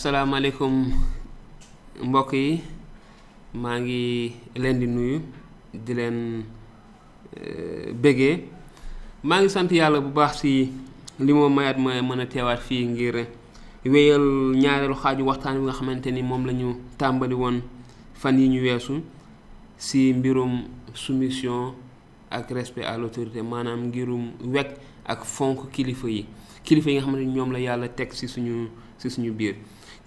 asalaamaaleykum mbokk yi maa ngi leen di nuyu di leen bëggee maa ngi sant yàlla bu baax si li ma mayaat ma mën a teewaat fii ngir wéyal ñaareelu xaaju waxtaan bi nga xamante ni moom la ñu tàmbali woon fan yi ñu weesu si mbirum soumission ak respect à l'autorité maanaam ngirum wekk ak fonk kilifa yi nga xamante ni ñoom la yàlla teg si suñu biir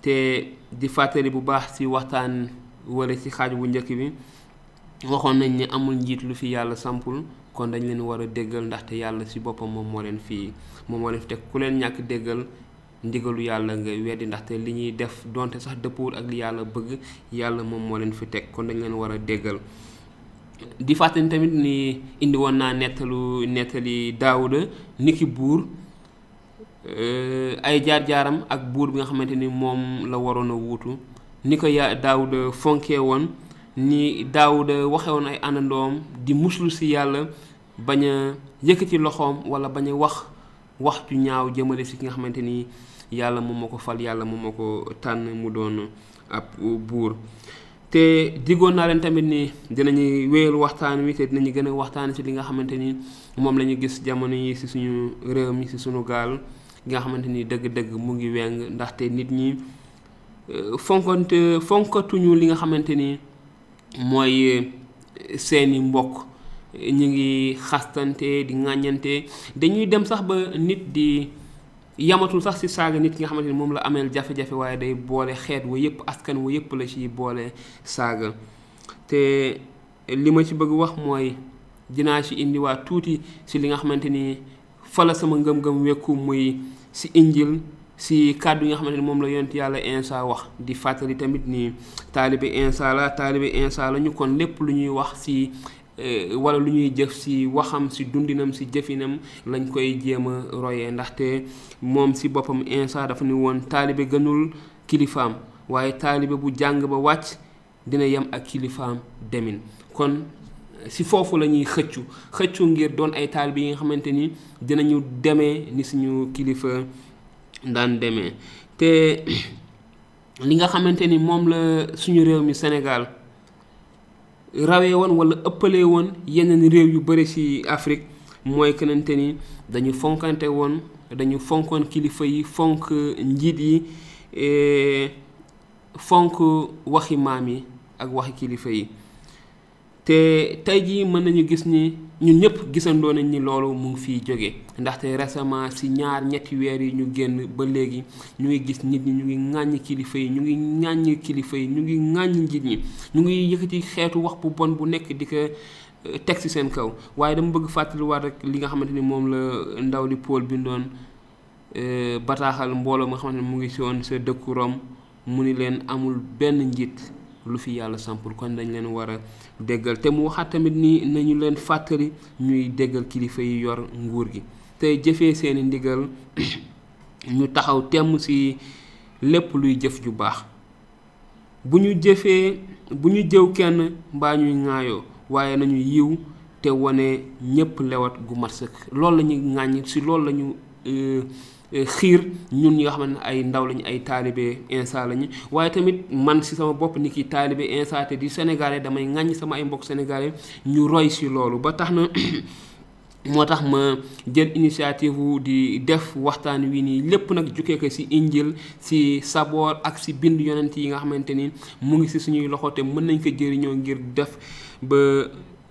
te di fàttali bu baax ci waxtaan wala ci xaaj bu njëkk bi waxoon nañ ne amul njiit lu fi yàlla sampul kon dañ leen war a déggal ndaxte yàlla ci boppam moom moo leen fi teg ku leen ñàkk déggal ndigalu yàlla nga weddi ndaxte li ñuy def donte sax dëppwul ak li yàlla bëgg yàlla moom moo leen fi teg kon dañ leen war a déggal di fàttali tamit ni indi woon naa nettali Daawuda niki buur ay jaar-jaaram ak buur bi nga xamante ni moom la waroon a wuutu ni ko Daawuda fonkee woon ni Daawuda waxe woon ay àndandoom di muslu ci yàlla bañ a yëkkati loxoom wala bañ a wax ju ñaaw jëmale ci ki nga xamante ni yàlla moom moo ko fal yàlla moom moo ko tànn mu doon ab buur te diggoon naa leen tamit ni dinañu wéyal waxtaan wi te dinañu gën a waxtaan ci li nga xamante ni moom la ñu gis jamono yi ci suñu réew mi ci suñu gaal gi nga xamante ni dëgg-dëgg mu ngi weng ndaxte nit ñi fonkatuñu li nga xamante ni mooy seeni mbokk ñu ngi xastante di ŋàññante dañuy dem sax ba nit di yamatul sax ci saaga nit ki nga xamante ni moom la ameel jafe-jafe waaye day boole xeet wa yëpp askan wa yëpp la ci boole saaga te li ma ci bëgg wax mooy dinaa ci indiwaat tuuti ci li nga xamante ni fa la sama ngëm-ngëm wekku muy ci injil ci kàddu yi nga xamante ni moom la yonent yàlla Insa wax di fàttali tamit ni taalibe Insa la ñu kon lépp lu ñuy wax ci wala lu ñuy jëf ci waxam ci dundinam ci jëfinam lañ koy jéem a royee ndaxte moom ci boppam Insa dafa ni woon taalibe gënul kilifaam waaye taalibe bu jàng ba wàcc dina yem ak kilifaam demin kon ci foofu la ñuy xëccu ngir doon ay taalibe yi nga xamante ni dinañu demee ni suñu kilifa daan demee te li nga xamante ni moom la suñu réew mi Sénégal rawee woon wala ëppalee woon yeneen réew yu bëri ci Afrique mooy kenante ni dañu fonkoon kilifa yi fonk njiit yi fonk waxi maam yi ak waxi kilifa yi te tey jii mën nañu gis ni ñun ñëpp gisandoo nañ ni loolu mu ngi fiy jóge ndaxte récemment ci ñetti weer yi ñu génn ba léegi ñu ngi gis nit ñi ñu ngi ŋàññi kilifa yi ñu ngi ŋàññi njiit ñi ñu ngi yëkkati xeetu wax bu bon bu nekk di ko teg ci seen kaw waaye dama bëgg fàttaliwaat rek li nga xamante ni moom la ndaw li Paul bindoon bataaxal mbooloo nga xamante ni mu ngi ci woon sa dëkku Rome mu ni leen amul benn njiit lu fi yàlla sampul kon dañ leen war a déggal te mu waxaat tamit ni nañu leen fàttali ñuy déggal kilifa yi yor nguur gi te jëfee seeni ndigal ñu taxaw temm ci lépp luy jëf ju baax bu ñu jëw kenn mbaa ñuy ŋaayoo waaye nañu yiw te wane ñépp lewat gu mat sëkk loolu la ñuy ŋàññ ci loolu la ñu xiir ñun ñi nga xam ne ay ndaw lañu ay taalibe Insa lañu waaye tamit man ci sama bopp ni ki taalibe Insa te di sénégalais damay ŋàññ sama ay mbokk sénégalais ñu roy ci loolu ba tax na moo tax ma jël initiative di def waxtaan wi nii lépp nag jukkee ko ci injil ci saboor ak ci bind yonent yi nga xamante ni mu ngi ci suñuy loxo te mën nañ ko jëriñoo ngir def ba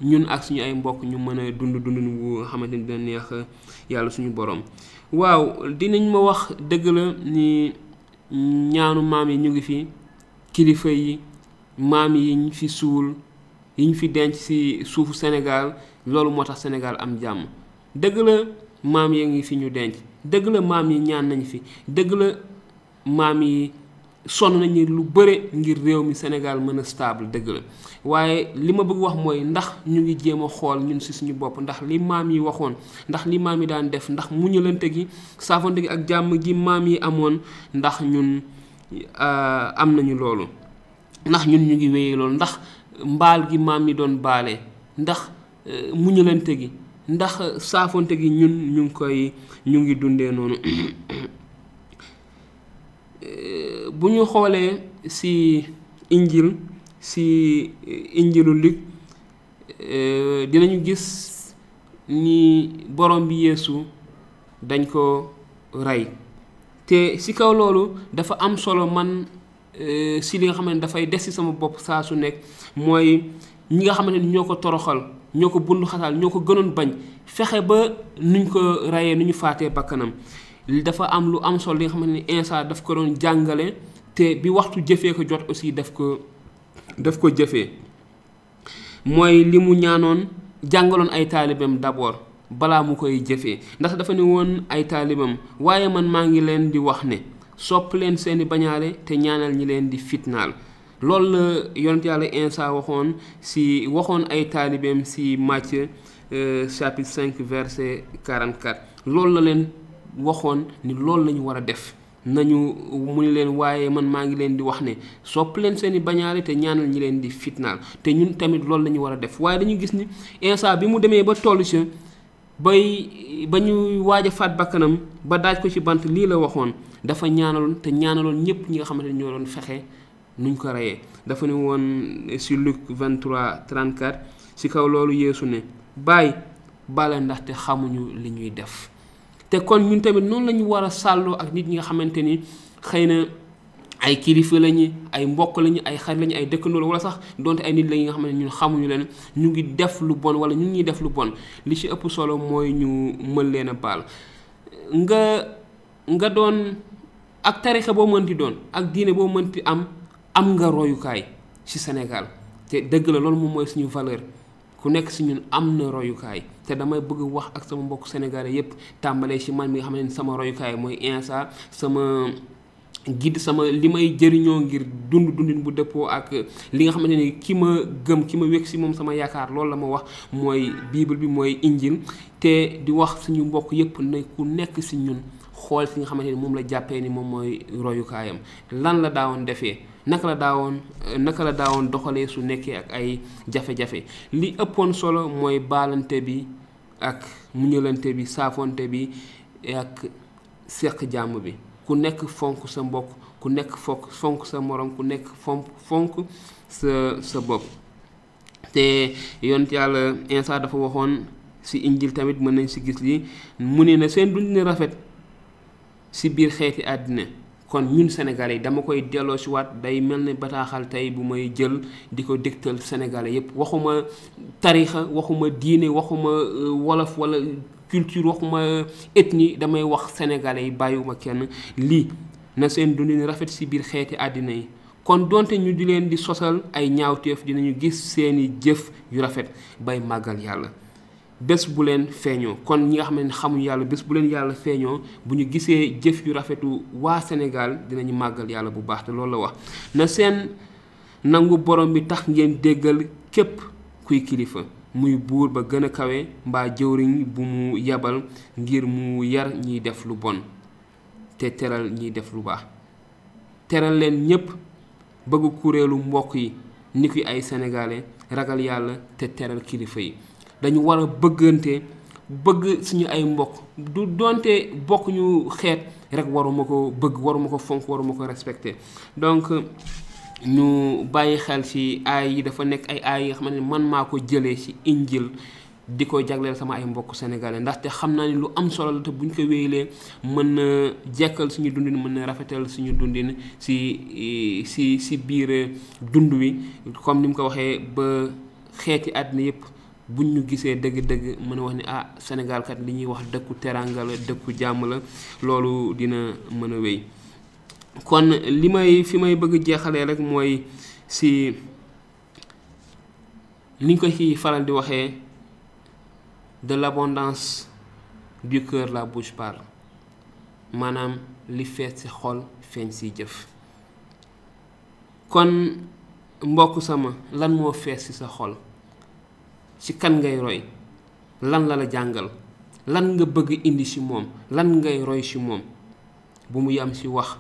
ñun ak suñu ay mbokk ñu mën a dund bu nga xamante ni dina neex yàlla suñu borom. waaw dinañ ma wax dëgg la ni ñaanu maam yi ñu ngi fi kilifa yi maam yi ñu fi suul yi ñu fi denc ci suufu Sénégal loolu moo tax Sénégal am jàmm dëgg la maam yi ngi fi ñu denc dëgg la maam yi ñaan nañ fi dëgg la maam yi sonn nañu lu bëre ngir réew mi Sénégal mën a stable dëgg la waaye li ma bëgg wax mooy ndax ñu ngi jéem a xool ñun ci suñu bopp ndax li maam yi waxoon ndax li maam yi daan def ndax muñalante gi saafante gi ak jàmm gi maam yi amoon ndax ñun am nañu loolu ndax ñun ñu ngi wéyee loolu ndax mbaal gi maam yi doon baale ndax muñalante gi ndax saafonte gi ñun ñu ngi dundee noonu bu ñu xoolee si injil si injilu Luc dinañu gis ni borom bi Yeesu dañ ko rey te si kaw loolu dafa am solo man si li nga xam ne dafay des si sama bopp saa su nekk mooy ñi nga xamante ni ñoo ko toroxal ñoo ko bundu xataal ñoo ko gënoon bañ fexe ba nuñ ko reyee nu ñu faatee bakkanam dafa am lu am solo li nga xamante ni Insa daf ko doon jàngale te bi waxtu jëfee ko jot aussi daf ko jëfee mooy li mu ñaanoon jàngaloon ay taalibeem d'abord balaa mu koy jëfee ndax dafa ne woon ay taalibeem waaye man maa ngi leen di wax ne sopp leen seeni bañaale te ñaanal ñi leen di fitnaal loolu la yonent yàlla Insa waxoon ay taalibeem si Matthieu chapitre 5 verset 44 loolu la leen waxoon ni loolu la ñu war a def nañu mu ni leen waaye man maa ngi leen di wax ne sopp leen seeni bañaale te ñaanal ñi leen di fitnaal te ñun tamit loolu la ñu war a def waaye dañu gis ni Insa bi mu demee ba tollu si ba ñuy waaj a faat bakkanam ba daaj ko ci bant lii la waxoon dafa ñaanaloon te ñaanaloon ñëpp ñi nga xamante ne ñoo doon fexe nuñ ko reyee dafa ne woon si Luc 23:34 si kaw loolu Yeesu ne bàyyi bale ndaxte xamuñu li ñuy def te kon ñun tamit noonu la ñu war a sàlloo ak nit ñi nga xamante ni xëy na ay kilifa lañu ay mbokk lañu ay xarit lañu ay dëkkandoo wala sax donte ay nit la nga xam ne ñun xamuñu leen ñu ngi def lu bon wala ñu ngi def lu bon li ci ëpp solo mooy ñu mën leen a baal nga doon ak tarixa boo mënti doon ak diine boo mënti am nga royukaay ci Sénégal te dëgg la loolu moom mooy suñu valeur ku nekk si ñun am na royukaay te damay bëgg wax ak sama mbokk sénégalais yépp tàmbalee ci man mi nga xam ne sama royukaay mooy Insa sama guide sama li may jëriñoo ngir dundin bu dëppoo ak li nga xamante ni ki ma gëm ki ma wékk si moom sama yaakaar loolu la ma wax mooy bible bi mooy injil te di wax suñu mbokk yépp ne ku nekk si ñun xool si nga xamante ni moom la jàppee ni moom mooy royukaayam lan la daawoon defee naka la daawoon doxalee su nekkee ak ay jafe-jafe li ëppoon solo mooy baalante bi ak muñalante bi saafonte bi ak seq jàmm bi ku nekk fonk sa mbokk ku nekk fonk sa morom ku nekk fonk sa bopp te yonent yàlla Insa dafa waxoon si injil tamit mën nañ si gis lii mu ne na seen dundin rafet si biir xeeti àddina kon ñun Sénégalais yi dama koy delloo si waat day mel ne bataaxal tey bu may jël di ko dégtal Sénégalais yépp waxuma tarixa waxuma diine waxuma wolof wala culture waxuma ethnie damay wax Sénégalais yi bàyyiwuma kenn lii na seen dundin rafet si biir xeeti àddina yi kon donte ñu di leen di sosal ay ñaawteef dinañu gis seeni jëf yu rafet bay màggal yàlla bés bu leen feeñoo kon ñi nga xam ne xamuñu yàlla bés bu leen yàlla feeñoo bu ñu gisee jëf yu rafetu waa Sénégal dinañu màggal yàlla bu baax te loolu la wax na seen nangu borom bi tax ngeen déggal képp kuy kilifa muy buur ba gën a kawe mbaa jëwriñ bu mu yabal ngir mu yar ñiy def lu bon te teral ñiy def lu baax teral leen ñépp bëgg kuréelu mbokk yi ni ki ay sénégalais ragal yàlla te teral kilifa yi dañu war a bëggante bëgg suñu ay mbokk du donte bokk ñu xeet rek waruma ko bëgg waruma ko fonk waruma ko respecter donc ñu bàyyi xel ci aay yi dafa nekk ay aay yi nga xamante ne man maa ko jëlee ci injil di ko jagleel sama ay mbokk sénégalais ndaxte xam naa ni lu am solo la te buñ ko wéyalee mën na jekkal suñu dundin mën na rafetal suñu dundin ci biir dund wi comme ni mu ko waxee ba xeeti àddina yépp buñ ñu gisee dëgg-dëgg mën a wax ni Sénégal kat li ñuy wax dëkku teranga la dëkku jàmm la loolu dina mën a wéy kon fi may bëgg jeexalee rek mooy si niñ ko ci faral di waxee de l'abondance du cœur la bouche parle maanaam li fees ci xol feeñ ci jëf kon mbokk sama lan moo fees ci sa xol ci kan ngay roy lan la jàngal lan nga bëgg indi ci moom lan ngay roy ci moom bu mu yam ci wax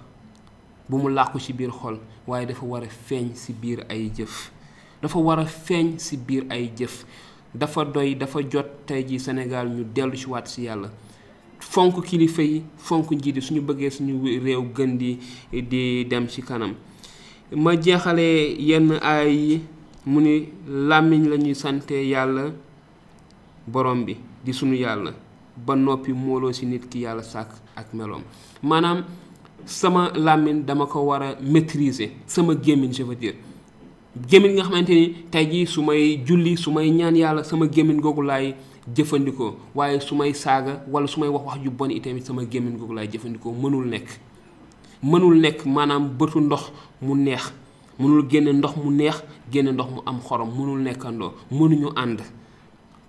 bu mu làqu ci biir xol waaye dafa war a feeñ ci biir ay jëf dafa doy dafa jot tey ji Sénégal ñu dellu ci waat ci yàlla fonk kilifa yi fonk njiit yi suñu bëggee suñu réew gën di dem ci kanam. ma jeexalee yenn ay yi mu ni làmmiñ la ñuy sante yàlla borom bi di sunu yàlla ba noppi mooloo ci nit ki yàlla sàkk ak meloom. maanaam sama làmmiñ dama ko war a maîtriser, sama gémmiñ je veux dire gémmiñ nga xamante ni tey jii su may julli su may ñaan yàlla sama gémmiñ googu laay jëfandikoo, waaye su may saaga wala su may wax ju bon itamit sama gémmiñ googu laay jëfandikoo. mënul nekk maanaam bëtu ndox mu neex mënul génne ndox mu neex génne ndox mu am xorom, mënul nekkandoo, mënuñu ànd.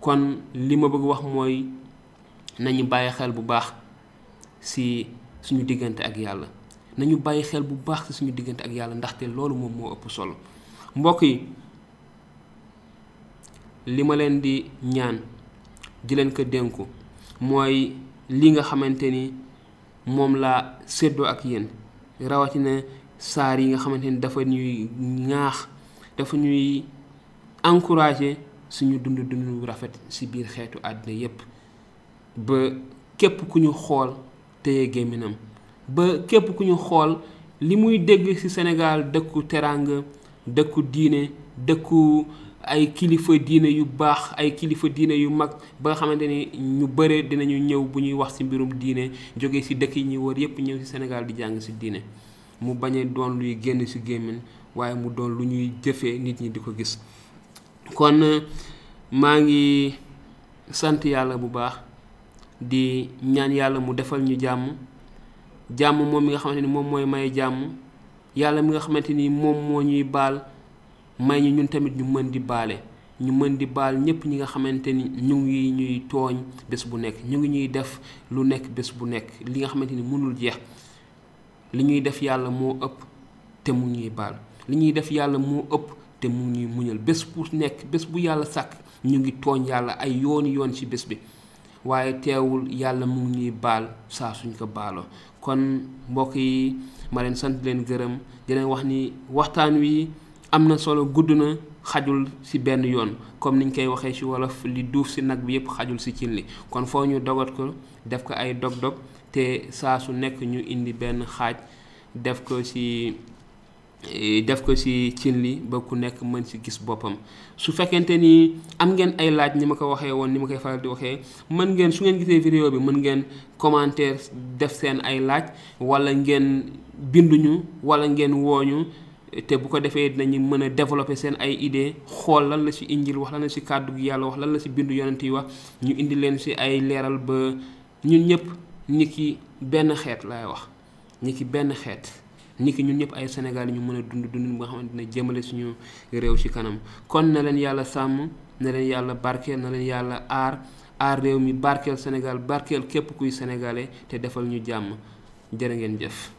kon li ma bëgg wax mooy nañu bàyyi xel bu baax ci suñu diggante ak yàlla, nañu bàyyi xel bu baax ci suñu diggante ak yàlla, ndaxte loolu moom moo ëpp solo. mbokk yi li ma leen di ñaan di leen ko dénku mooy li nga xamante ni moom laa séddoo ak yéen, rawatina saar yi nga xamante ni dafa ñuy ñaax, dafa ñuy encourager suñu dund rafet ci biir xeetu àddina yépp, ba képp ku ñu xool téye gémminam, ba képp ku ñu xool li muy dégg ci Sénégal dëkku teraanga, dëkku diine, dëkku ay kilifa diine yu baax, ay kilifa diine yu mag, ba nga xamante ni ñu bëre dinañu ñëw bu ñuy wax ci mbirum diine jóge ci dëkk yi ñuy wër yépp ñëw ci Sénégal di jàng ci diine. mu bañ a doon luy génn ci gémmiñ waaye mu doon lu ñuy jëfee nit ñi di ko gis. kon maa ngi sant yàlla bu baax di ñaan yàlla mu defal ñu jàmm moom mi nga xamante ni moom mooy may jàmm, yàlla mi nga xamante ni moom moo ñuy baal, may ñu ñun tamit ñu mën di baal ñépp ñi nga xamante ni ñu ngi ñuy tooñ bés bu nekk, ñu ngi ñuy def lu nekk bés bu nekk, li nga xamante ni mënul jeex. li ñuy def yàlla moo ëpp te mu ñuy baal, li ñuy def yàlla moo ëpp te mu ñuy muñal. bés bu nekk, bés bu yàlla sàkk ñu ngi tooñ yàlla ay yoon ci bés bi, waaye teewul yàlla mu ngi ñuy baal saa suñ ko baaloo. kon mbokk yi ma leen sant leen gërëm di leen wax ni waxtaan wi am na solo, gudd na, xajul ci benn yoon, comme niñ koy waxee ci wolof, li duuf ci nag bi yépp xajul ci cin li. kon foo ñu dogat ko def ko ay dog-dog, te saa su nekk ñu indi benn xaaj def ko ci cin li ba ku nekk mën ci gis boppam. su fekkente ni am ngeen ay laaj ni ma ko waxee woon, ni ma koy faral di waxee, mën ngeen su ngeen gisee vidéo bi mën ngeen commentaire def seen ay laaj, wala ngeen binduñu, wala ngeen wooñu, te bu ko defee dinañu mën a développer seen ay idée, xool lan la ci injil wax, lan la ci kàddu gi yàlla wax, lan la ci bindu yonent yi wax, ñu indi leen ci ay leeral ba ñun ñëpp ñi ki benn xeet laay wax, ñi ki benn xeet, ñi ki ñun ñëpp ay Sénégal ñu mën a dund bu nga xamante dina jëmale suñu réew ci kanam. kon na leen yàlla sàmm, na leen yàlla barkeel, na leen yàlla aar réew mi, barkeel Sénégal, barkeel képp kuy sénégalais, te defal ñu jàmm. jërë ngeen jëf.